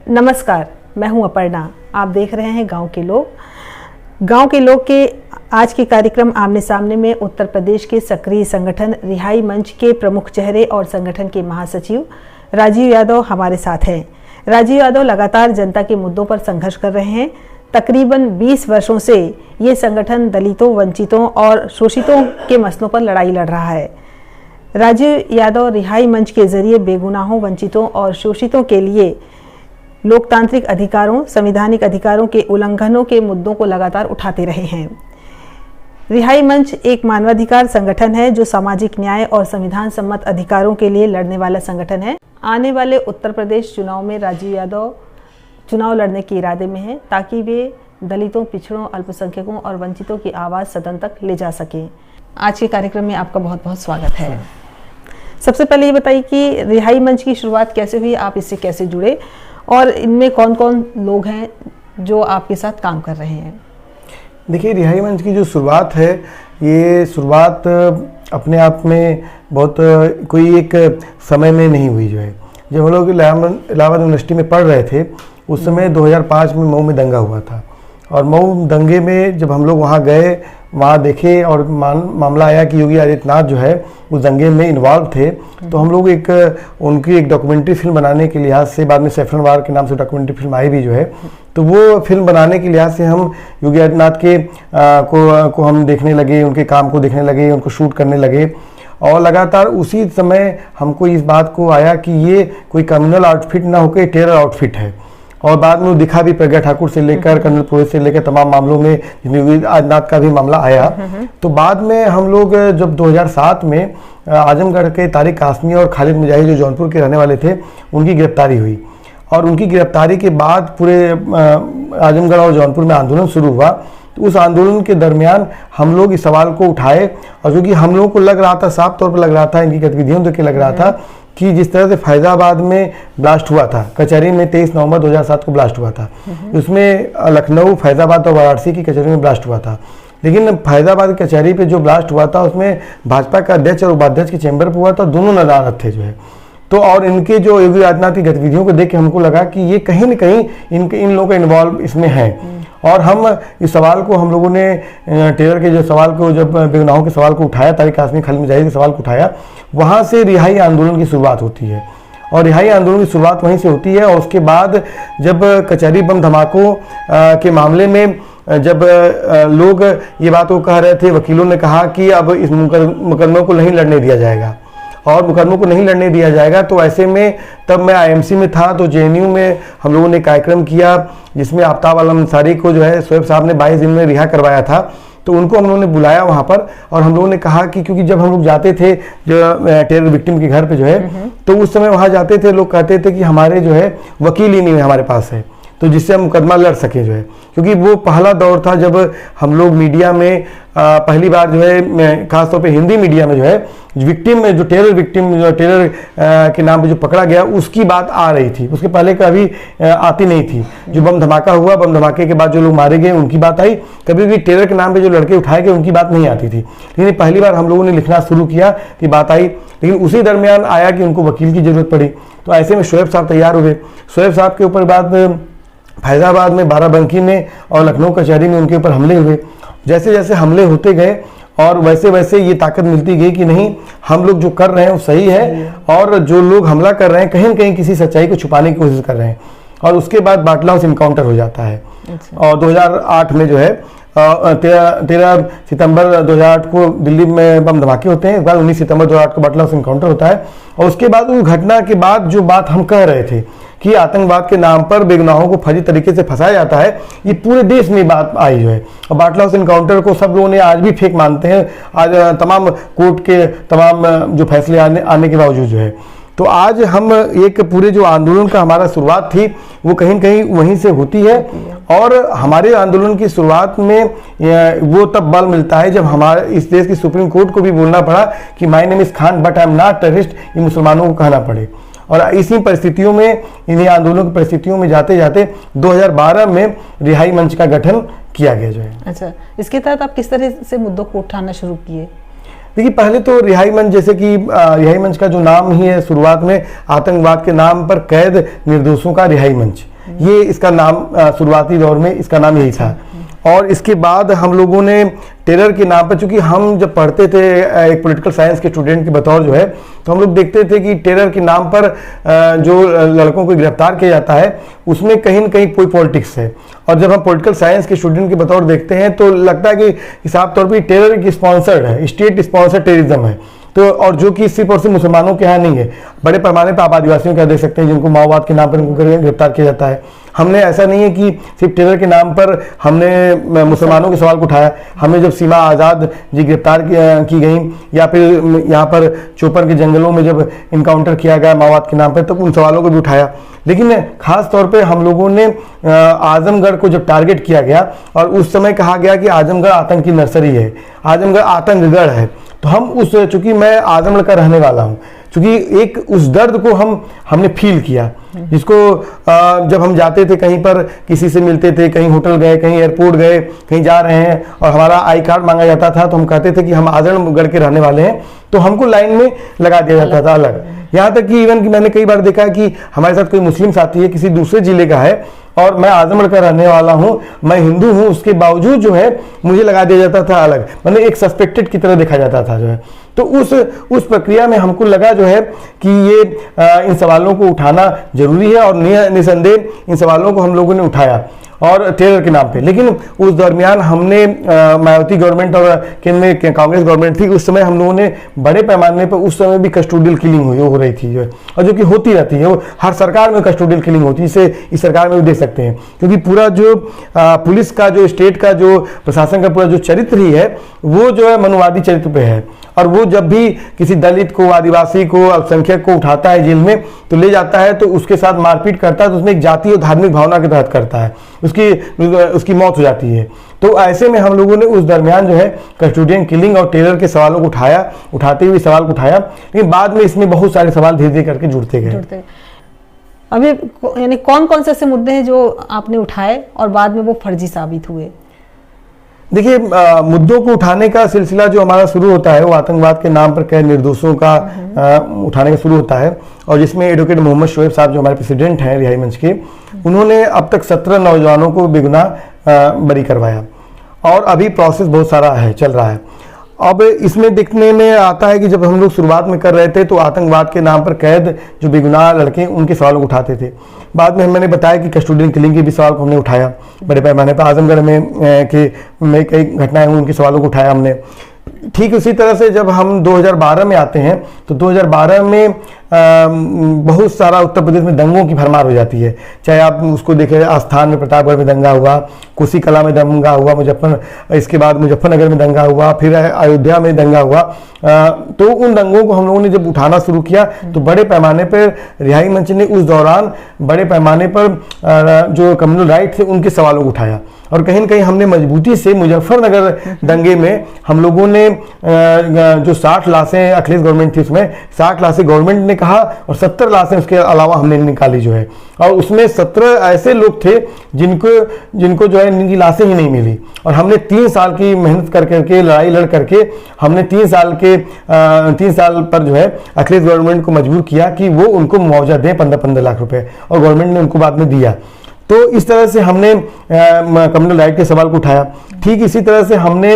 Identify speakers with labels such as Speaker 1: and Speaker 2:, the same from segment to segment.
Speaker 1: नमस्कार, मैं हूं अपर्णा। आप देख रहे हैं गांव के लोग। गांव के लोग के आज के कार्यक्रम आमने सामने में उत्तर प्रदेश के सक्रिय संगठन रिहाई मंच के प्रमुख चेहरे और संगठन के महासचिव राजीव यादव हमारे साथ हैं। राजीव यादव लगातार जनता के मुद्दों पर संघर्ष कर रहे हैं। तकरीबन 20 वर्षों से ये संगठन दलितों, वंचितों और शोषितों के मसलों पर लड़ाई लड़ रहा है। राजीव यादव रिहाई मंच के जरिए बेगुनाहों, वंचितों और शोषितों के लिए लोकतांत्रिक अधिकारों, संवैधानिक अधिकारों के उल्लंघनों के मुद्दों को लगातार उठाते रहे हैं। रिहाई मंच एक मानवाधिकार संगठन है जो सामाजिक न्याय और संविधान सम्मत अधिकारों के लिए लड़ने वाला संगठन है। आने वाले उत्तर प्रदेश चुनाव में राजीव यादव चुनाव लड़ने के इरादे में हैं ताकि वे दलितों, पिछड़ों, अल्पसंख्यकों और वंचितों की आवाज़ सदन तक ले जा सकें। आज के कार्यक्रम में आपका बहुत बहुत स्वागत है। सबसे पहले ये बताइए कि रिहाई मंच की शुरुआत कैसे हुई, आप इससे कैसे जुड़े और इनमें कौन कौन लोग हैं जो आपके साथ काम कर रहे हैं?
Speaker 2: देखिए, रिहाई मंच की जो शुरुआत है, ये शुरुआत अपने आप में बहुत कोई एक समय में नहीं हुई। जो है, जब हम लोग इलाहाबाद यूनिवर्सिटी में पढ़ रहे थे उस समय 2005 में मऊ में दंगा हुआ था। और मऊ दंगे में जब हम लोग वहाँ गए, वहाँ देखे और मामला आया कि योगी आदित्यनाथ जो है उस दंगे में इन्वॉल्व थे, तो हम लोग उनकी एक डॉक्यूमेंट्री फिल्म बनाने के लिहाज से, बाद में सैफरन वार के नाम से डॉक्यूमेंट्री फिल्म आई भी जो है, तो वो फिल्म बनाने के लिहाज से हम योगी आदित्यनाथ के को हम देखने लगे, उनके काम को देखने लगे, उनको शूट करने लगे। और लगातार उसी समय हमको इस बात को आया कि ये कोई कम्युनल आउटफिट ना होकर टेरर आउटफिट है। और बाद में वो दिखा भी, प्रज्ञा ठाकुर से लेकर कर्नल पुरोहित से लेकर तमाम मामलों में योगी आदित्यनाथ का भी मामला आया। तो बाद में हम लोग जब 2007 में आजमगढ़ के तारिक कासमी और खालिद मुजाहिद जो जौनपुर के रहने वाले थे, उनकी गिरफ्तारी हुई। और उनकी गिरफ्तारी के बाद पूरे आजमगढ़ और जौनपुर में आंदोलन शुरू हुआ। तो उस आंदोलन के दरमियान हम लोग इस सवाल को उठाए, और क्योंकि हम लोगों को लग रहा था, साफ तौर पर लग रहा था, इनकी गतिविधियों देख के लग रहा था कि जिस तरह से फैजाबाद में ब्लास्ट हुआ था, कचहरी में 23 नवंबर 2007 को ब्लास्ट हुआ था, उसमें लखनऊ, फैजाबाद और वाराणसी की कचहरी में ब्लास्ट हुआ था। लेकिन फैजाबाद की कचहरी पे जो ब्लास्ट हुआ था उसमें भाजपा का अध्यक्ष और उपाध्यक्ष के चैम्बर पर हुआ था, दोनों नदारत थे जो है। तो और इनके जो योगी आदित्यनाथ की गतिविधियों को देख के हमको लगा कि ये कहीं न कहीं इन लोगों का इन्वॉल्व इसमें है। और हम इस सवाल को, हम लोगों ने टेरर के जो सवाल को, जब बेगुनाहों के सवाल को उठाया, तारिक कासमी, खालिद मुजाहिद के सवाल को उठाया, वहाँ से रिहाई आंदोलन की शुरुआत होती है। और रिहाई आंदोलन की शुरुआत वहीं से होती है। और उसके बाद जब कचहरी बम धमाकों के मामले में जब लोग ये बात को कह रहे थे, वकीलों ने कहा कि अब इस मुकदमे को नहीं लड़ने दिया जाएगा और मुकदमों को नहीं लड़ने दिया जाएगा, तो ऐसे में तब मैं आईएमसी में था, तो जेएनयू में हम लोगों ने कार्यक्रम किया जिसमें आफ्ताब आलम अंसारी को जो है शोएब साहब ने 22 दिन में रिहा करवाया था। तो उनको हम लोगों ने बुलाया वहाँ पर, और हम लोगों ने कहा कि क्योंकि जब हम लोग जाते थे जो टेरर विक्टिम के घर पे जो है, तो उस समय वहाँ जाते थे, लोग कहते थे कि हमारे जो है वकील ही नहीं है हमारे पास है, तो जिससे हम मुकदमा लड़ सके जो है। क्योंकि वो पहला दौर था जब हम लोग मीडिया में पहली बार जो है, खासतौर पे हिंदी मीडिया में जो है, विक्टिम में जो टेरर के नाम पे जो पकड़ा गया उसकी बात आ रही थी। उसके पहले कभी आती नहीं थी। जो बम धमाका हुआ, बम धमाके के बाद जो लोग मारे गए उनकी बात आई, कभी भी टेरर के नाम पे जो लड़के उठाए गए उनकी बात नहीं आती थी। लेकिन पहली बार हम लोगों ने लिखना शुरू किया कि बात आई। लेकिन उसी दरमियान आया कि उनको वकील की जरूरत पड़ी, तो ऐसे में शोएब साहब तैयार हुए। शोएब साहब के ऊपर बाद फैजाबाद में, बाराबंकी में और लखनऊ कचहरी में उनके ऊपर हमले हुए। जैसे जैसे हमले होते गए और वैसे वैसे ये ताकत मिलती गई कि नहीं, हम लोग जो कर रहे हैं वो सही है, और जो लोग हमला कर रहे हैं कहीं न कहीं किसी सच्चाई को छुपाने की कोशिश कर रहे हैं। और उसके बाद बाटला हाउस इनकाउंटर हो जाता है। और 2008 में जो है 13 सितंबर 2008 को दिल्ली में बम धमाके होते हैं। उसके बाद 19 सितंबर 2008 को बाटला हाउस इनकाउंटर होता है। और उसके बाद उस घटना के बाद जो बात हम कह रहे थे कि आतंकवाद के नाम पर बेगुनाहों को फर्जी तरीके से फंसाया जाता है, ये पूरे देश में बात आई जो है। और बाटला हाउस इनकाउंटर को सब लोगों ने आज भी फेक मानते हैं, आज तमाम कोर्ट के तमाम जो फैसले आने के बावजूद जो है। तो आज हम एक पूरे जो आंदोलन का हमारा शुरुआत थी वो कहीं न कहीं वहीं से होती है। और हमारे आंदोलन की शुरुआत में वो तब बल मिलता है जब हमारे इस देश की सुप्रीम कोर्ट को भी बोलना पड़ा कि my name is Khan but I am not terrorist, ये मुसलमानों को कहना पड़े। और इसी परिस्थितियों में, इन्हीं आंदोलन की परिस्थितियों में जाते जाते 2012 में रिहाई मंच का गठन किया गया जो है।
Speaker 1: अच्छा, इसके तहत आप किस तरह से मुद्दों को उठाना शुरू किए?
Speaker 2: देखिए, पहले तो रिहाई मंच, जैसे कि रिहाई मंच का जो नाम ही है, शुरुआत में आतंकवाद के नाम पर कैद निर्दोषों का रिहाई मंच, ये इसका नाम शुरुआती दौर में इसका नाम यही था। और इसके बाद हम लोगों ने टेरर के नाम पर, चूंकि हम जब पढ़ते थे एक पॉलिटिकल साइंस के स्टूडेंट के बतौर जो है, तो हम लोग देखते थे कि टेरर के नाम पर जो लड़कों को गिरफ्तार किया जाता है उसमें कहीं न कहीं कोई पॉलिटिक्स है। और जब हम पॉलिटिकल साइंस के स्टूडेंट के बतौर देखते हैं तो लगता है कि साफ तौर पर टेरर एक स्पॉन्सर्ड है, स्टेट स्पॉन्सर्ड टेररिज्म है। तो और जो कि सिर्फ और सिर्फ मुसलमानों के यहाँ नहीं है, बड़े पैमाने पर आप आदिवासियों का देख सकते हैं जिनको माओवाद के नाम पर गिरफ्तार किया जाता है। हमने ऐसा नहीं है कि सिर्फ टेरर के नाम पर हमने मुसलमानों के सवाल को उठाया, हमने जब सीमा आज़ाद जी गिरफ्तार की गई या फिर यहाँ पर चोपन के जंगलों में जब इनकाउंटर किया गया माओवाद के नाम पर, तब उन सवालों को भी उठाया। लेकिन खास तौर पे हम लोगों ने आजमगढ़ को जब टारगेट किया गया और उस समय कहा गया कि आजमगढ़ आतंक की नर्सरी है, आजमगढ़ आतंकगढ़ है, तो हम उस, चूंकि मैं आजमगढ़ का रहने वाला हूँ, क्योंकि एक उस दर्द को हमने फील किया, जिसको जब हम जाते थे कहीं पर किसी से मिलते थे, कहीं होटल गए, कहीं एयरपोर्ट गए, कहीं जा रहे हैं और हमारा आई कार्ड मांगा जाता था तो हम कहते थे कि हम आजमगढ़ के रहने वाले हैं, तो हमको लाइन में लगा दिया जाता था अलग। यहाँ तक कि इवन कि मैंने कई बार देखा है कि हमारे साथ कोई मुस्लिम साथी है, किसी दूसरे जिले का है और मैं आजमगढ़ का रहने वाला हूँ, मैं हिंदू हूँ, उसके बावजूद जो है मुझे लगा दिया जाता था अलग, मतलब एक सस्पेक्टेड की तरह देखा जाता था जो है। तो उस प्रक्रिया में हमको लगा जो है कि ये इन सवालों को उठाना जरूरी है और निसंदेह इन सवालों को हम लोगों ने उठाया और टेरर के नाम पे। लेकिन उस दरमियान हमने मायावती गवर्नमेंट और केंद्र में कांग्रेस गवर्नमेंट थी, उस समय हम लोगों ने बड़े पैमाने पर उस समय भी कस्टोडियल किलिंग हो रही थी जो है, और जो कि होती रहती है, वो हर सरकार में कस्टोडियल किलिंग होती है, इसे इस सरकार में भी देख सकते हैं। क्योंकि पूरा जो पुलिस का, जो स्टेट का, जो प्रशासन का पूरा जो चरित्र ही है वो जो है मनुवादी चरित्र पे है। और वो जब भी किसी दलित को, आदिवासी को, अल्पसंख्यक को उठाता है जेल में तो ले जाता है तो उसके साथ मारपीट करता है, तो उसमें एक जातीय और धार्मिक भावना के तहत करता है, उसकी मौत हो जाती है। तो ऐसे में हम लोगों ने उस दरमियान जो है कस्टोडियन किलिंग और टेरर के सवालों को उठाते हुए सवाल को उठाया, लेकिन बाद में इसमें बहुत सारे सवाल धीरे धीरे करके जुड़ते गए।
Speaker 1: अभी यानी कौन कौन से ऐसे मुद्दे हैं जो आपने उठाए और बाद में वो फर्जी साबित हुए?
Speaker 2: देखिए, मुद्दों को उठाने का सिलसिला जो हमारा शुरू होता है वो आतंकवाद के नाम पर कई निर्दोषों का उठाने का शुरू होता है, और जिसमें एडवोकेट मोहम्मद शोएब साहब जो हमारे प्रेसिडेंट हैं रिहाई मंच के, उन्होंने अब तक 17 नौजवानों को बेगुनाह बरी करवाया और अभी प्रोसेस बहुत सारा है, चल रहा है। अब इसमें देखने में आता है कि जब हम लोग शुरुआत में कर रहे थे तो आतंकवाद के नाम पर कैद जो बेगुनाह लड़के उनके सवालों को उठाते थे। बाद में मैंने बताया कि कस्टोडियन किलिंग के भी सवाल को हमने उठाया बड़े पैमाने पर, आजमगढ़ में कई घटनाएं हुई, उनके सवालों को उठाया हमने। ठीक उसी तरह से जब हम 2012 में आते हैं तो 2012 में बहुत सारा उत्तर प्रदेश में दंगों की भरमार हो जाती है। चाहे आप उसको देखें, आस्थान में प्रतापगढ़ में दंगा हुआ, कोसी कला में दंगा हुआ, इसके बाद मुजफ्फरनगर में दंगा हुआ, फिर अयोध्या में दंगा हुआ। तो उन दंगों को हम लोगों ने जब उठाना शुरू किया तो बड़े पैमाने पर रिहाई मंच ने उस दौरान बड़े पैमाने पर जो कम्युनल राइट थे उनके सवालों को उठाया, और कहीं न कहीं हमने मजबूती से मुजफ्फरनगर दंगे में हम लोगों ने जो 60 लाशें अखिलेश गवर्नमेंट थी उसमें 60 लाशें गवर्नमेंट ने कहा और 70 लाशें उसके अलावा हमने निकाली जो है, और उसमें 17 ऐसे लोग थे जिनको जो है इनकी लाशें ही नहीं मिली। और हमने 3 साल की मेहनत कर करके, लड़ाई लड़ करके हमने 3 साल पर जो है अखिलेश गवर्नमेंट को मजबूर किया कि वो उनको मुआवजा दें 15-15 लाख रुपए, और गवर्नमेंट ने उनको बाद में दिया। तो इस तरह से हमने कम्युनल राइट के सवाल को उठाया। ठीक इसी तरह से हमने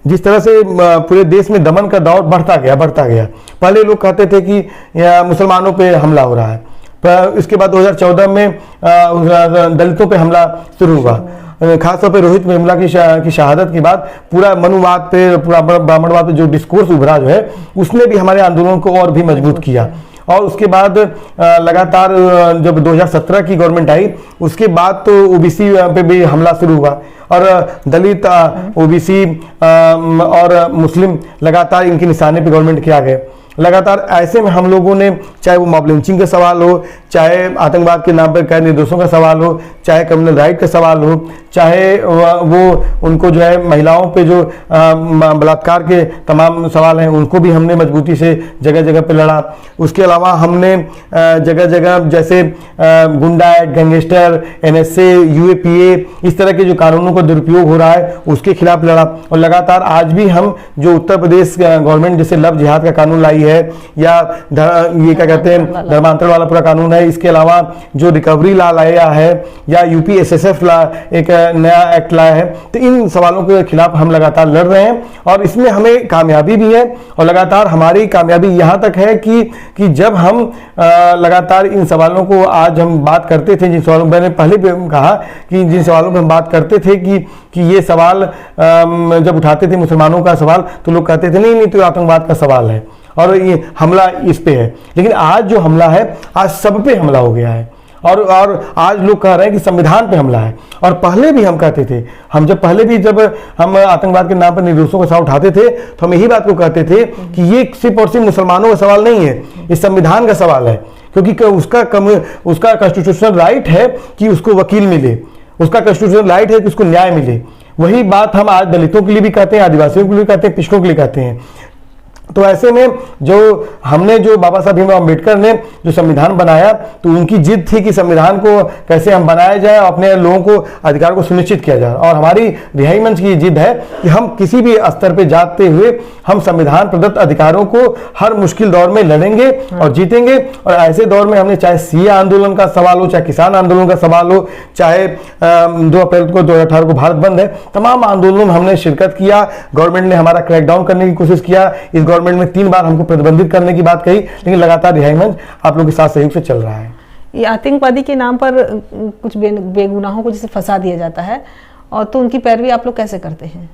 Speaker 2: जिस तरह से पूरे देश में दमन का दौर बढ़ता गया। पहले लोग कहते थे कि मुसलमानों पे हमला हो रहा है, पर इसके बाद 2014 में दलितों पे हमला शुरू हुआ। खासतौर पे रोहित वेमुला की शहादत के बाद पूरा मनुवाद पे, पूरा ब्राह्मणवाद पे जो डिस्कोर्स उभरा जो है उसने भी हमारे आंदोलन को और भी मजबूत किया। और उसके बाद लगातार जब 2017 की गवर्नमेंट आई उसके बाद तो ओबीसी पे भी हमला शुरू हुआ, और दलित, ओबीसी और मुस्लिम लगातार इनके निशाने पे गवर्नमेंट के आ गए। लगातार ऐसे में हम लोगों ने, चाहे वो मॉब लिंचिंग का सवाल हो, चाहे आतंकवाद के नाम पर कैद निर्दोषों का सवाल हो, चाहे कम्युनल राइट का सवाल हो, चाहे वो उनको जो है महिलाओं पे जो बलात्कार के तमाम सवाल हैं उनको भी हमने मजबूती से जगह जगह पे लड़ा। उसके अलावा हमने जगह जगह जैसे गुंडा एक्ट, गैंगस्टर, NSA, UAPA, इस तरह के जो कानूनों का दुरुपयोग हो रहा है उसके खिलाफ लड़ा। और लगातार आज भी हम जो उत्तर प्रदेश गवर्नमेंट जैसे लव जिहाद का कानून लाई है, या ये क्या कहते हैं धर्मांतरण वाला पूरा कानून है, है, इसके अलावा जो रिकवरी लॉ लाया है या यूपीएसएसएफ ला एक नया एक्ट लाया है, तो इन सवालों के खिलाफ हम लगातार लड़ रहे हैं और इसमें हमें कामयाबी भी है। और लगातार हमारी कामयाबी यहाँ तक है कि जब हम लगातार इन सवालों को आज हम बात करते थे, जिन सवालों मैंने पहले भी कहा कि जिन सवालों पर हम बात करते थे कि ये सवाल जब उठाते थे मुसलमानों का सवाल, तो लोग कहते थे नहीं तो आतंकवाद का सवाल है और ये हमला इस पे है। लेकिन आज जो हमला है, आज सब पे हमला हो गया है और आज लोग कह रहे हैं कि संविधान पे हमला है। और पहले भी हम कहते थे, जब हम आतंकवाद के नाम पर निर्दोषों का सवाल उठाते थे, तो हम यही बात को कहते थे कि ये सिर्फ और सिर्फ मुसलमानों का सवाल नहीं है, ये संविधान का सवाल है। क्योंकि उसका कॉन्स्टिट्यूशनल राइट है कि उसको वकील मिले, उसका कॉन्स्टिट्यूशनल राइट है कि उसको न्याय मिले। वही बात हम आज दलितों के लिए भी कहते हैं, आदिवासियों के लिए कहते हैं, पिछड़ों के लिए कहते हैं। तो ऐसे में जो बाबा साहब भीमराव अम्बेडकर ने जो संविधान बनाया, तो उनकी जिद थी कि संविधान को कैसे हम बनाया जाए और अपने लोगों को अधिकार को सुनिश्चित किया जाए। और हमारी रिहाई मंच की जिद है कि हम किसी भी स्तर पे जाते हुए हम संविधान प्रदत्त अधिकारों को हर मुश्किल दौर में लड़ेंगे और जीतेंगे। और ऐसे दौर में हमने चाहे सीए आंदोलन का सवाल हो, चाहे किसान आंदोलन का सवाल हो, चाहे 2 अप्रैल को 2018 को भारत बंद है, तमाम आंदोलनों में हमने शिरकत किया। गवर्नमेंट ने हमारा क्रैकडाउन करने की कोशिश किया, इस गवर्नमेंट में 3 बार हमको प्रतिबंधित करने की बात कही, लेकिन लगातार रिहाई मंच आप लोगों के साथ सहयोग से चल रहा है।
Speaker 1: ये आतंकवादी के नाम पर कुछ बेगुनाहों को जैसे फंसा दिया जाता है, और तो उनकी पैरवी आप लोग कैसे करते हैं?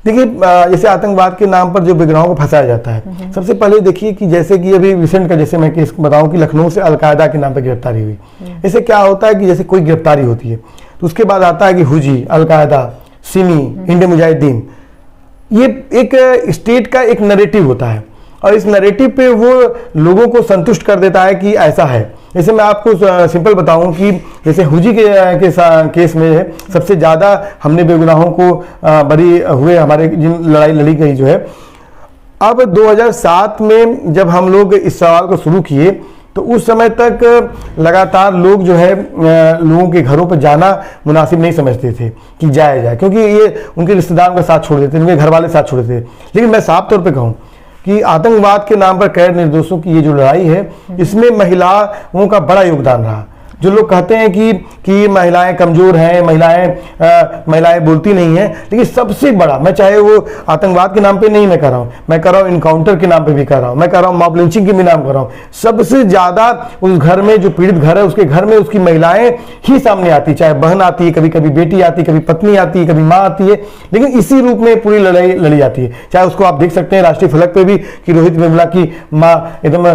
Speaker 2: देखिए, जैसे आतंकवाद के नाम पर जो बेगुनाहों को फंसाया जाता है, सबसे पहले देखिए कि जैसे कि अभी रिसेंट का जैसे मैं केस बताऊं कि लखनऊ से अलकायदा के नाम पर गिरफ्तारी हुई। इससे क्या होता है कि जैसे कोई गिरफ्तारी होती है तो उसके बाद आता है कि हुजी, अलकायदा, सिमी, इंडियन मुजाहिदीन, ये एक स्टेट का एक नैरेटिव होता है और इस नैरेटिव पे वो लोगों को संतुष्ट कर देता है कि ऐसा है। जैसे मैं आपको सिंपल बताऊं कि जैसे हुजी के केस में सबसे ज़्यादा हमने बेगुनाहों को बरी हुए, हमारे जिन लड़ाई लड़ी गई जो है। अब 2007 में जब हम लोग इस सवाल को शुरू किए, तो उस समय तक लगातार लोग जो है लोगों के घरों पर जाना मुनासिब नहीं समझते थे कि जाए, क्योंकि ये उनके रिश्तेदारों का साथ छोड़ देते, उनके घर वाले साथ छोड़ देते। लेकिन मैं साफ तौर पे कहूँ कि आतंकवाद के नाम पर कैद निर्दोषों की ये जो लड़ाई है, इसमें महिलाओं का बड़ा योगदान रहा। जो लोग कहते हैं कि महिलाएं कमजोर हैं, महिलाएं बोलती नहीं हैं, लेकिन सबसे बड़ा, मैं चाहे वो आतंकवाद के नाम पे नहीं मैं कर रहा हूँ, मैं कर रहा हूँ इनकाउंटर के नाम पे भी कर रहा हूँ, मैं कर रहा हूँ मॉब लिंचिंग के भी नाम कर रहा हूँ, सबसे ज्यादा उस घर में जो पीड़ित घर है उसके घर में उसकी महिलाएं ही सामने आती, चाहे बहन आती है, कभी कभी बेटी आती है, कभी पत्नी आती है, कभी माँ आती है, लेकिन इसी रूप में पूरी लड़ाई लड़ी जाती है। चाहे उसको आप देख सकते हैं राष्ट्रीय फलक पे भी कि रोहित वेमुला की माँ एकदम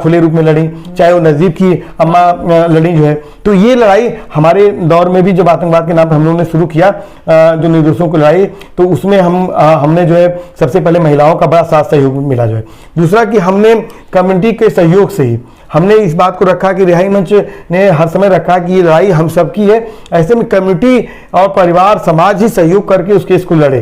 Speaker 2: खुले रूप में लड़ी, चाहे वो नजीब की अम्मा लड़ी जो है। तो ये लड़ाई हमारे दौर में भी जब आतंकवाद के नाम पर हम लोगों ने शुरू किया जो निर्दोषों को लड़ाई, तो उसमें हमने जो है सबसे पहले महिलाओं का बड़ा साथ सहयोग मिला जो है। दूसरा कि हमने कम्युनिटी के सहयोग से ही हमने इस बात को रखा कि रिहाई मंच ने हर समय रखा कि ये लड़ाई हम सबकी है। ऐसे में कम्युनिटी और परिवार समाज ही सहयोग करके उस केस को लड़े,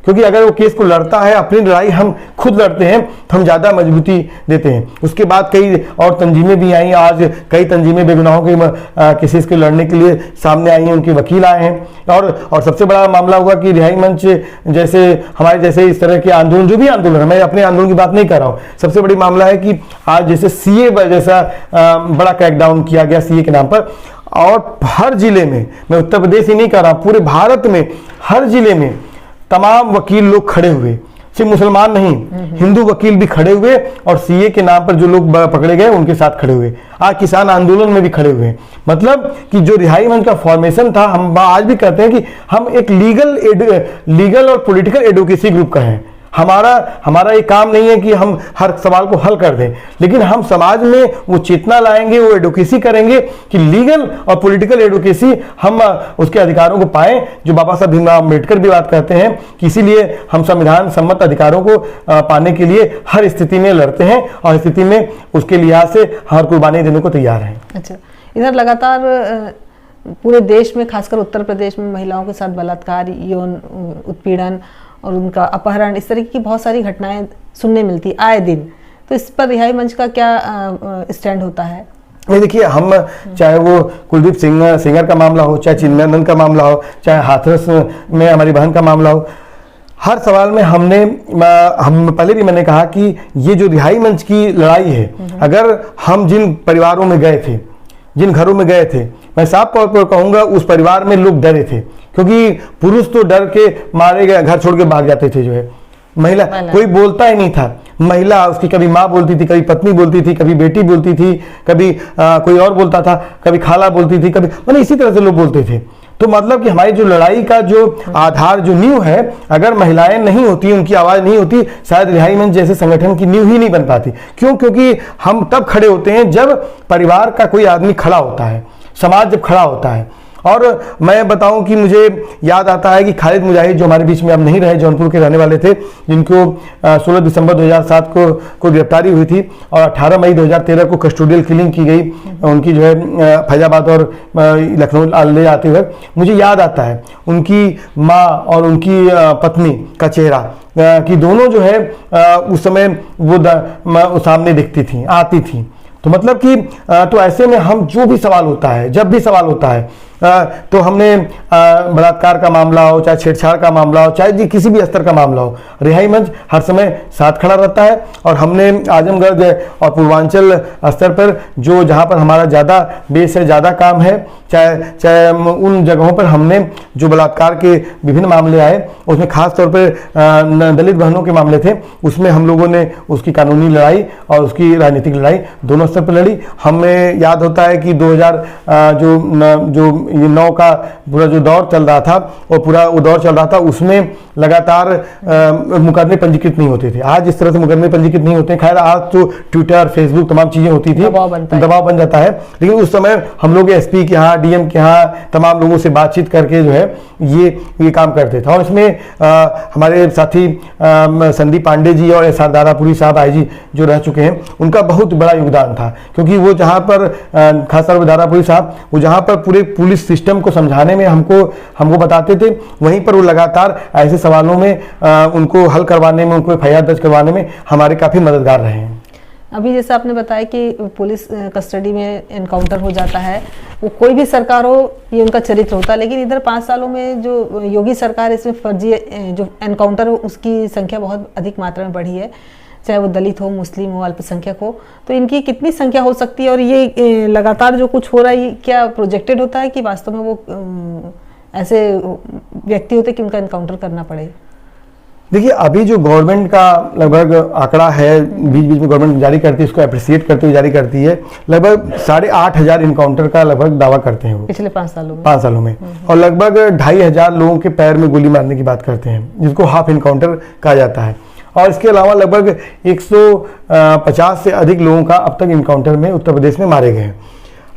Speaker 2: क्योंकि अगर वो केस को लड़ता है, अपनी लड़ाई हम खुद लड़ते हैं तो हम ज़्यादा मजबूती देते हैं। उसके बाद कई और तंजीमें भी आई, आज कई तंजीमें बेगुनाहों के केसेस के लड़ने के लिए सामने आई हैं, उनके वकील आए हैं। और सबसे बड़ा मामला हुआ कि रिहाई मंच जैसे हमारे जैसे इस तरह के आंदोलन, जो भी आंदोलन है, मैं अपने आंदोलन की बात नहीं कर रहा हूँ, सबसे बड़ी मामला है कि आज जैसे सीए जैसा बड़ा क्रैकडाउन किया गया सीए के नाम पर, और हर जिले में, मैं उत्तर प्रदेश ही नहीं कर रहा हूँ, पूरे भारत में हर जिले में तमाम वकील लोग खड़े हुए, सिर्फ मुसलमान नहीं, हिंदू वकील भी खड़े हुए और सीए के नाम पर जो लोग पकड़े गए उनके साथ खड़े हुए। आज किसान आंदोलन में भी खड़े हुए। मतलब कि जो रिहाई मंच का फॉर्मेशन था, हम आज भी कहते हैं कि हम एक लीगल और पॉलिटिकल एडवोकेसी ग्रुप का है। हमारा ये काम नहीं है कि हम हर सवाल को हल कर दें, लेकिन हम समाज में वो चेतना लाएंगे, वो एडवोकेसी करेंगे कि लीगल और पॉलिटिकल एडवोकेसी हम उसके अधिकारों को पाएं, जो बाबा साहब भीमराव अम्बेडकर भी बात करते हैं कि इसीलिए हम संविधान सम्मत अधिकारों को पाने के लिए हर स्थिति में लड़ते हैं और स्थिति में उसके लिहाज से हर कुर्बानी देने को तैयार हैं।
Speaker 1: अच्छा, इधर लगातार पूरे देश में, खासकर उत्तर प्रदेश में महिलाओं के साथ बलात्कार, यौन उत्पीड़न और उनका अपहरण, इस तरह की बहुत सारी घटनाएं सुनने मिलती आए दिन। तो इस पर रिहाई मंच का क्या स्टैंड होता है?
Speaker 2: नहीं, देखिए, हम चाहे वो कुलदीप सिंगर का मामला हो, चाहे चिन्मयानंद का मामला हो, चाहे हाथरस में हमारी बहन का मामला हो, हर सवाल में हम पहले भी मैंने कहा कि ये जो रिहाई मंच की लड़ाई है, अगर हम जिन परिवारों में गए थे, जिन घरों में गए थे, मैं साफ तौर पर कहूंगा उस परिवार में लोग डरे थे, क्योंकि पुरुष तो डर के मारे गए घर छोड़ के भाग जाते थे, जो है महिला कोई बोलता ही नहीं था। महिला उसकी कभी माँ बोलती थी, कभी पत्नी बोलती थी, कभी बेटी बोलती थी, कभी कोई और बोलता था, कभी खाला बोलती थी, कभी मतलब इसी तरह से लोग बोलते थे। तो मतलब कि हमारी जो लड़ाई का जो आधार, जो नींव है, अगर महिलाएं नहीं होती, उनकी आवाज नहीं होती, शायद रिहाई मंच जैसे संगठन की नींव ही नहीं बन पाती। क्यों? क्योंकि हम तब खड़े होते हैं जब परिवार का कोई आदमी खड़ा होता है, समाज जब खड़ा होता है। और मैं बताऊं कि मुझे याद आता है कि खालिद मुजाहिद, जो हमारे बीच में अब नहीं रहे, जौनपुर के रहने वाले थे, जिनको 16 दिसंबर 2007 को गिरफ्तारी हुई थी और 18 मई 2013 को कस्टोडियल किलिंग की गई उनकी, जो है फैजाबाद और लखनऊ ले जाते हुए। मुझे याद आता है उनकी माँ और उनकी पत्नी का चेहरा, कि दोनों जो है उस समय वो सामने दिखती थी, आती थी। तो मतलब कि तो ऐसे में हम जो भी सवाल होता है, जब भी सवाल होता है, तो हमने बलात्कार का मामला हो, चाहे छेड़छाड़ का मामला हो, चाहे किसी भी स्तर का मामला हो, रिहाई मंच हर समय साथ खड़ा रहता है। और हमने आजमगढ़ और पूर्वांचल स्तर पर जो जहाँ पर हमारा ज़्यादा बेस है, ज़्यादा काम है, चाहे उन जगहों पर हमने जो बलात्कार के विभिन्न मामले आए, उसमें खास तौर पर दलित बहनों के मामले थे, उसमें हम लोगों ने उसकी कानूनी लड़ाई और उसकी राजनीतिक लड़ाई दोनों स्तर पर लड़ी। हमें याद होता है कि 2000 जो ये 9 का पूरा जो दौर चल रहा था, और पूरा वो दौर चल रहा था, उसमें लगातार मुकदमे पंजीकृत नहीं होते थे। आज इस तरह से मुकदमे पंजीकृत नहीं होते हैं। खैर आज तो ट्विटर, फेसबुक, तमाम चीजें होती थी, दबाव बन जाता है। लेकिन उस समय हम लोग एसपी के यहाँ, डीएम के यहाँ, तमाम लोगों से बातचीत करके जो है ये काम करते थे। और इसमें हमारे साथी संदीप पांडे जी और एसआर दारापुरी साहब आईजी जो रह चुके हैं, उनका बहुत बड़ा योगदान था। क्योंकि वो जहाँ पर खासतौर पर दारापुरी साहब, वो जहाँ पर पूरे पुलिस सिस्टम को समझाने में हमको बताते थे, वहीं पर वो लगातार ऐसे सवालों में उनको हल करवाने में, उनको एफआईआर दर्ज करवाने में हमारे काफ़ी मददगार रहे हैं।
Speaker 1: अभी जैसे आपने बताया कि पुलिस कस्टडी में एनकाउंटर हो जाता है, वो कोई भी सरकार हो, ये उनका चरित्र होता है। लेकिन इधर 5 सालों में जो योगी सरकार, इसमें फर्जी जो एनकाउंटर हो, उसकी संख्या बहुत अधिक मात्रा में बढ़ी है, चाहे वो दलित हो, मुस्लिम हो, अल्पसंख्यक हो। तो इनकी कितनी संख्या हो सकती है? और ये लगातार जो कुछ हो रहा है, क्या प्रोजेक्टेड होता है कि वास्तव में वो ऐसे व्यक्ति होते कि उनका एनकाउंटर करना पड़े?
Speaker 2: देखिए, अभी जो गवर्नमेंट का लगभग आंकड़ा है, बीच बीच में गवर्नमेंट जारी करती है, इसको अप्रिशिएट करते हुए जारी करती है, लगभग 8,500 इनकाउंटर का लगभग दावा करते हैं वो
Speaker 1: पिछले 5 सालों में।
Speaker 2: 5 सालों में। और लगभग 2,500 लोगों के पैर में गोली मारने की बात करते हैं, जिसको हाफ इनकाउंटर कहा जाता है। और इसके अलावा लगभग 150 से अधिक लोगों का अब तक इनकाउंटर में उत्तर प्रदेश में मारे गए हैं।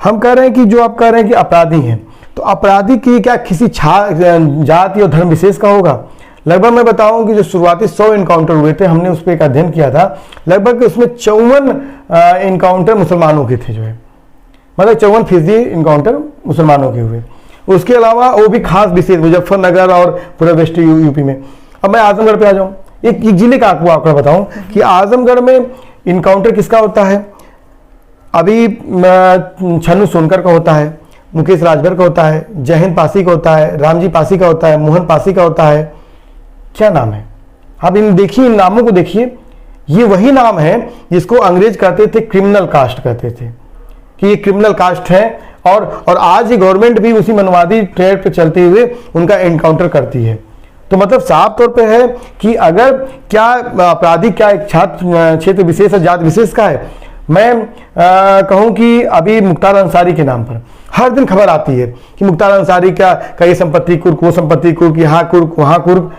Speaker 2: हम कह रहे हैं कि जो आप कह रहे हैं कि अपराधी हैं, तो अपराधी की क्या किसी जाति और धर्म विशेष का होगा? लगभग मैं बताऊं कि जो शुरुआती 100 इनकाउंटर हुए थे, हमने उस पर एक अध्ययन किया था, लगभग उसमें 54 इनकाउंटर मुसलमानों के थे, जो है मतलब 54% इनकाउंटर मुसलमानों के हुए। उसके अलावा वो भी खास विशेष मुजफ्फरनगर और पूरा वेस्ट यूपी में। अब मैं आजमगढ़ पे आ जाऊं, एक जिले का आपको आंकड़ा बताऊं कि आजमगढ़ में इनकाउंटर किसका होता है। अभी छन्नू सोनकर का होता है, मुकेश राजभर का होता है, जयहिंद पासी का होता है, रामजी पासी का होता है, मोहन पासी का होता है। क्या नाम है? आप इन देखिए, इन नामों को देखिए, ये वही नाम है जिसको अंग्रेज कहते थे क्रिमिनल कास्ट, कहते थे कि ये क्रिमिनल कास्ट है। और आज ये गवर्नमेंट भी उसी मनवादी ट्रेड पे चलते हुए उनका एनकाउंटर करती है। तो मतलब साफ तौर पे है कि अगर क्या अपराधी क्या एक क्षेत्र विशेष या जाति विशेष का है। मैं कहूं कि अभी मुख्तार अंसारी के नाम पर हर दिन खबर आती है कि मुख्तार अंसारी का ये संपत्ति कुर्क, वो संपत्ति कुर्क, यहाँ कुर्क, वहाँ कुर्क,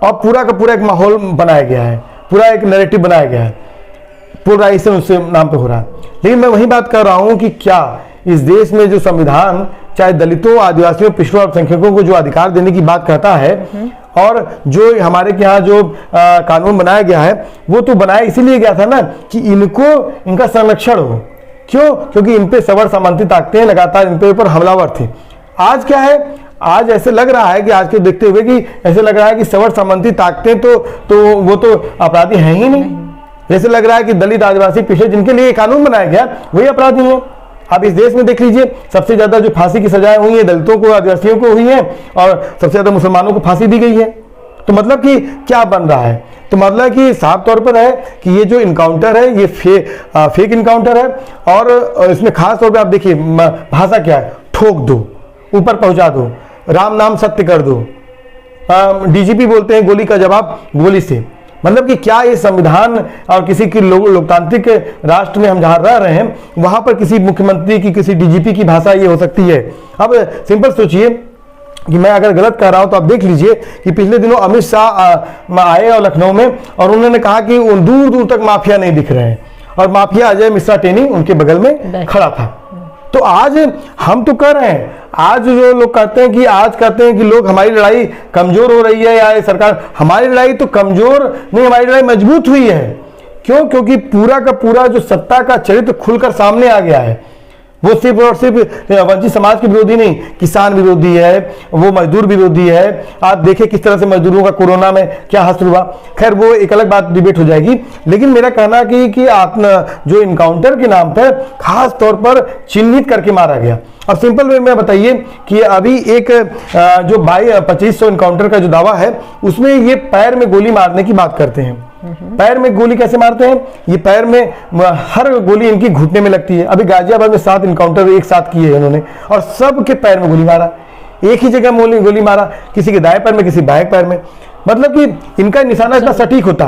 Speaker 2: और पूरा का पूरा एक माहौल बनाया गया है, पूरा एक नैरेटिव बनाया गया है, पूरा इसे उससे नाम पे हो रहा है। लेकिन मैं वही बात कर रहा हूं कि क्या इस देश में जो संविधान चाहे दलितों, आदिवासियों, पिछड़ों, अल्पसंख्यकों को जो अधिकार देने की बात कहता है, और जो हमारे के यहाँ जो कानून बनाया गया है, वो तो बनाया इसीलिए गया था ना कि इनका संरक्षण हो। क्यों? क्योंकि इन पे सवर सामंती ताकतें लगातार इन पे ऊपर हमलावर थी। आज क्या है, आज ऐसे लग रहा है कि आज के देखते हुए कि ऐसे लग रहा है कि सवर सामंती ताकतें तो वो तो अपराधी हैं ही नहीं। जैसे लग रहा है कि दलित, आदिवासी, पिछड़े, जिनके लिए कानून बनाया गया, वही अपराधी हैं। आप इस देश में देख लीजिए, सबसे ज्यादा जो फांसी की सजाएं हुई है दलितों को, आदिवासियों को हुई है, और सबसे ज्यादा मुसलमानों को फांसी दी गई है। तो मतलब कि क्या बन रहा है? तो मतलब कि साफ तौर पर है कि ये जो इनकाउंटर है ये फेक इनकाउंटर है। और इसमें खास तौर पे आप देखिए भाषा क्या है, ठोक दो, ऊपर पहुंचा दो, राम नाम सत्य कर दो। डीजीपी बोलते हैं गोली का जवाब गोली से। मतलब कि क्या ये संविधान और किसी की लोकतांत्रिक राष्ट्र में हम जहां रह रहे हैं वहां पर किसी मुख्यमंत्री की, किसी डीजीपी की भाषा ये हो सकती है? अब सिंपल सोचिए कि मैं अगर गलत कह रहा हूं तो आप देख लीजिए कि पिछले दिनों अमित शाह आए और लखनऊ में, और उन्होंने कहा कि दूर दूर तक माफिया नहीं दिख रहे हैं, और माफिया अजय मिश्रा टेनी उनके बगल में खड़ा था। तो आज हम तो कर रहे हैं, आज जो लोग कहते हैं कि लोग हमारी लड़ाई कमजोर हो रही है या ये सरकार, हमारी लड़ाई तो कमजोर नहीं, हमारी लड़ाई मजबूत हुई है। क्यों? क्योंकि पूरा का पूरा जो सत्ता का चरित्र खुलकर सामने आ गया है। वो सिर्फ और सिर्फ वंचित समाज के विरोधी नहीं, किसान विरोधी है, वो मजदूर विरोधी है। आप देखिए किस तरह से मजदूरों का कोरोना में क्या हासिल हुआ। खैर वो एक अलग बात, डिबेट हो जाएगी। लेकिन मेरा कहना कि आप जो इनकाउंटर के नाम पर खास तौर पर चिन्हित करके मारा गया। अब सिंपल वे में बताइए कि अभी एक जो 2500 इनकाउंटर का जो दावा है उसमें ये पैर में गोली मारने की बात करते हैं। पैर में गोली कैसे मारते हैं? ये पैर में हर गोली इनकी घुटने में लगती है। अभी गाजियाबाद में 7 इनकाउंटर एक साथ किए इन्होंने, और सबके पैर में गोली मारा, एक ही जगह गोली मारा, किसी के दाएं पैर में, किसी बाएं पैर में। मतलब कि इनका निशाना इतना सटीक होता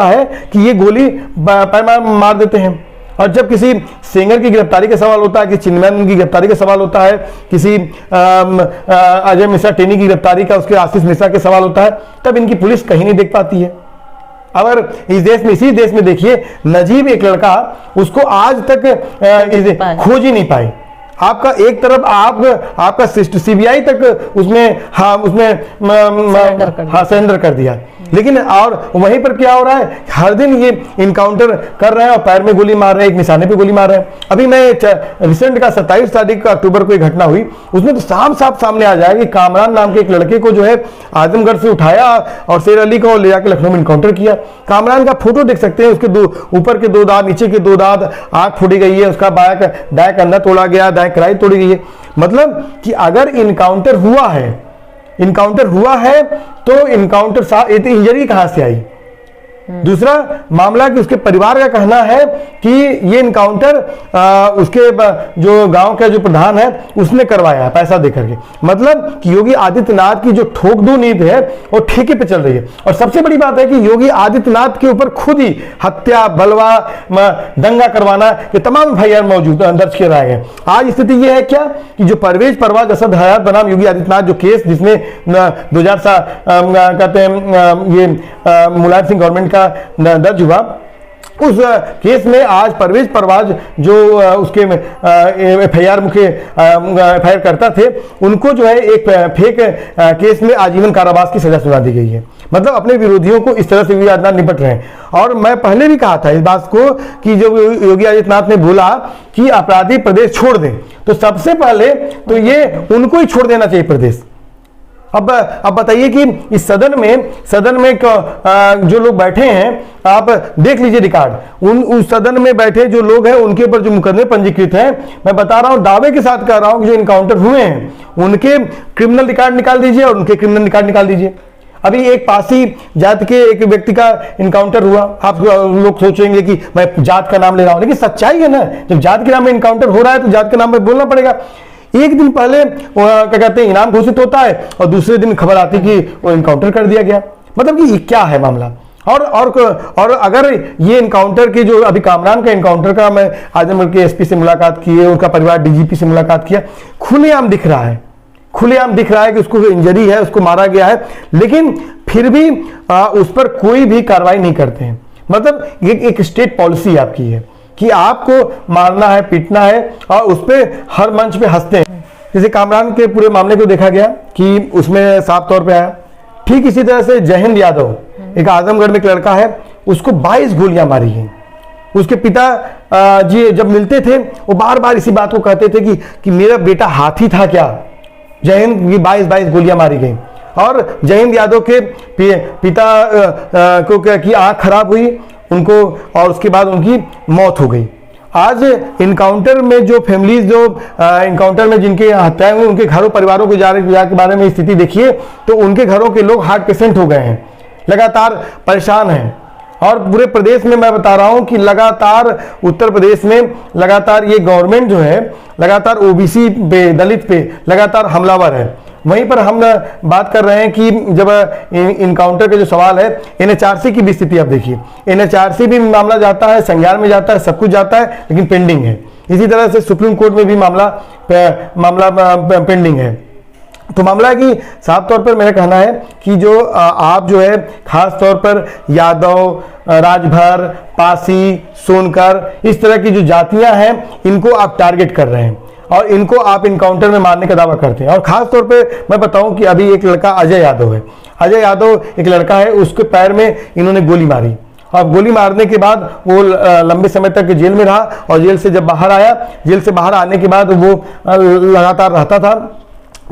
Speaker 2: है, कि ये गोली पैर मार देते हैं। और जब किसी सेंगर की गिरफ्तारी का सवाल होता है, किसी चिन्मयानंद की गिरफ्तारी का सवाल होता है, किसी अजय मिश्रा टेनी की गिरफ्तारी का, उसके आशीष मिश्रा के सवाल होता है, तब इनकी पुलिस कहीं नहीं देख पाती है। अगर इसी देश में देखिए, नजीब एक लड़का, उसको आज तक खोज ही नहीं पाई। आपका एक तरफ आपका सीबीआई तक उसमें सरेंडर कर दिया। लेकिन और वहीं पर क्या हो रहा है, हर दिन ये इनकाउंटर कर रहे हैं और पैर में गोली मार रहे हैं, एक निशाने पे गोली मार रहे हैं। अभी मैं रिसेंट का 27 तारीख का अक्टूबर को एक घटना हुई, उसमें तो साफ सामने आ जाएगा कि कामरान नाम के एक लड़के को जो है आजमगढ़ से उठाया और शेर अली को ले जाकर लखनऊ में इनकाउंटर किया। कामरान का फोटो देख सकते हैं, उसके ऊपर के 2 दांत, नीचे के 2 दांत, आंख फूटी गई है, उसका दाएं कंधा तोड़ा गया, दाएं कलाई तोड़ी गई है। मतलब कि अगर इनकाउंटर हुआ है तो इनकाउंटर इंजरी कहां से आई? दूसरा मामला कि उसके परिवार का कहना है कि ये इनकाउंटर उसके जो गांव का जो प्रधान है उसने करवाया है पैसा देकर के। मतलब कि योगी आदित्यनाथ की जो ठोक दो नीति है वो ठेके पे चल रही है। और सबसे बड़ी बात है कि योगी आदित्यनाथ के ऊपर खुद ही हत्या, बलवा, दंगा करवाना, ये तमाम एफआईआर मौजूद दर्ज कराए गए। आज स्थिति ये है क्या कि जो परवेज असद हयात बनाम योगी आदित्यनाथ जो केस जिसमें 2007 कहते हैं ये मुलायम सिंह गवर्नमेंट दर्ज हुआ, उस केस में आज परवेज जो उसके एफआईआर एफआईआर करता थे, उनको जो है एक फेक केस में आजीवन कारावास की सजा सुना दी गई है। मतलब अपने विरोधियों को इस तरह से योगी आदित्यनाथ निपट रहे हैं। और मैं पहले भी कहा था इस बात को कि जब योगी आदित्यनाथ ने बोला कि अपराधी प्रदेश छोड़ दें, तो सबसे पहले तो ये उनको ही छोड़ देना चाहिए प्रदेश। अब बताइए कि इस सदन में जो लोग बैठे हैं, आप देख लीजिए रिकॉर्ड, उस सदन में बैठे जो लोग हैं उनके ऊपर जो मुकदमे पंजीकृत हैं, मैं बता रहा हूं, दावे के साथ कह रहा हूं कि जो इनकाउंटर हुए हैं उनके क्रिमिनल रिकॉर्ड निकाल दीजिए और उनके क्रिमिनल रिकॉर्ड निकाल दीजिए। अभी एक पासी जात के एक व्यक्ति का इनकाउंटर हुआ। आप लोग सोचेंगे कि मैं जात का नाम ले रहा हूं, लेकिन सच्चाई है ना, जब जात के नाम में इनकाउंटर हो रहा है तो जात के नाम में बोलना पड़ेगा। एक दिन पहले क्या कहते हैं इनाम घोषित होता है और दूसरे दिन खबर आती कि वो इनकाउंटर कर दिया गया। मतलब कि ये क्या है मामला। और अगर ये इनकाउंटर के जो अभी कामरान का इनकाउंटर का मैं आजमगढ़ के एसपी से मुलाकात की है, उनका परिवार डीजीपी से मुलाकात किया, खुलेआम दिख रहा है कि उसको इंजरी है, उसको मारा गया है, लेकिन फिर भी उस पर कोई भी कार्रवाई नहीं करते हैं। मतलब एक स्टेट पॉलिसी आपकी है कि आपको मारना है, पीटना है और उस पर हर मंच पे हंसते हैं। जैसे कामरान के पूरे मामले को देखा गया कि उसमें साफ तौर पे आया। ठीक इसी तरह से जयहिंद यादव, एक आजमगढ़ में एक लड़का है, उसको 22 गोलियां मारी गई। उसके पिता जी जब मिलते थे वो बार बार इसी बात को कहते थे कि मेरा बेटा हाथी था क्या। जयहिंद की 22 गोलियां मारी गई और जयहिंद यादव के पिता को की आंख खराब हुई उनको, और उसके बाद उनकी मौत हो गई। आज इनकाउंटर में जो फैमिलीज जो इनकाउंटर में जिनके हत्याएं हुई उनके घरों परिवारों को के बारे में स्थिति देखिए तो उनके घरों के लोग हार्ट पेशेंट हो गए हैं, लगातार परेशान हैं। और पूरे प्रदेश में मैं बता रहा हूं कि लगातार उत्तर प्रदेश में लगातार ये गवर्नमेंट जो है लगातार ओबीसी पे, दलित पे लगातार हमलावर है। वहीं पर हम बात कर रहे हैं कि जब इनकाउंटर का जो सवाल है, एनएचआरसी की भी स्थिति आप देखिए, एनएचआरसी भी मामला जाता है, संज्ञान में जाता है, सब कुछ जाता है, लेकिन पेंडिंग है। इसी तरह से सुप्रीम कोर्ट में भी मामला पेंडिंग है। तो मामला है कि साफ तौर पर मेरा कहना है कि जो आप जो है खास तौर पर यादव, राजभर, पासी, सोनकर, इस तरह की जो जातियां हैं इनको आप टारगेट कर रहे हैं और इनको आप इनकाउंटर में मारने का दावा करते हैं। और खास तौर पे मैं बताऊं कि अभी एक लड़का अजय यादव है, अजय यादव एक लड़का है, उसके पैर में इन्होंने गोली मारी और गोली मारने के बाद वो लंबे समय तक जेल में रहा और जेल से जब बाहर आया, जेल से बाहर आने के बाद वो लगातार रहता था,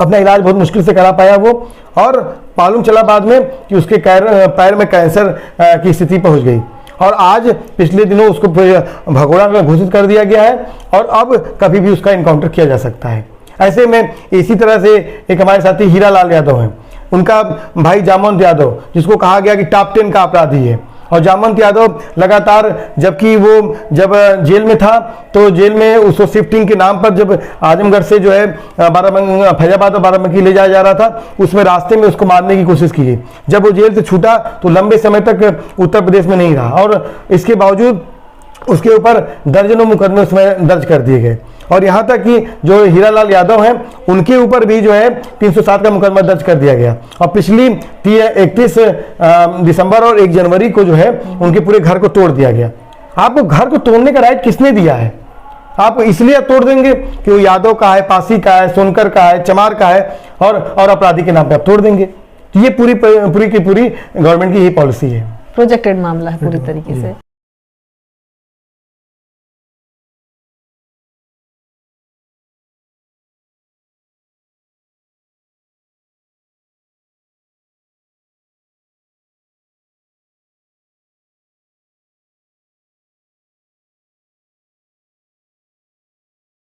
Speaker 2: अपना इलाज बहुत मुश्किल से करा पाया वो, और मालूम चला बाद में कि उसके पैर में कैंसर की स्थिति पहुंच गई और आज पिछले दिनों उसको भगोड़ा में घोषित कर दिया गया है और अब कभी भी उसका इनकाउंटर किया जा सकता है। ऐसे में इसी तरह से एक हमारे साथी हीरालाल यादव हैं, उनका भाई जामवंत यादव जिसको कहा गया कि टॉप 10 का अपराधी है, और जामवंत यादव लगातार जबकि वो जब जेल में था तो जेल में उसको शिफ्टिंग के नाम पर जब आजमगढ़ से जो है फैजाबाद और बाराबंकी ले जाया जा रहा था, उसमें रास्ते में उसको मारने की कोशिश की गई। जब वो जेल से छूटा तो लंबे समय तक उत्तर प्रदेश में नहीं रहा और इसके बावजूद उसके ऊपर दर्जनों मुकदमे उसमें दर्ज कर दिए गए और यहाँ तक कि जो हीरालाल यादव हैं उनके ऊपर भी जो है 307 का मुकदमा दर्ज कर दिया गया और पिछली 31 दिसंबर और 1 जनवरी को जो है उनके पूरे घर को तोड़ दिया गया। आपको घर को तोड़ने का राइट किसने दिया है? आप इसलिए तोड़ देंगे कि वो यादव का है, पासी का है, सोनकर का है, चमार का है और अपराधी के नाम पे आप तोड़ देंगे। तो ये पूरी की पूरी गवर्नमेंट की यही पॉलिसी है।
Speaker 1: प्रोजेक्टेड मामला है पूरी तरीके से।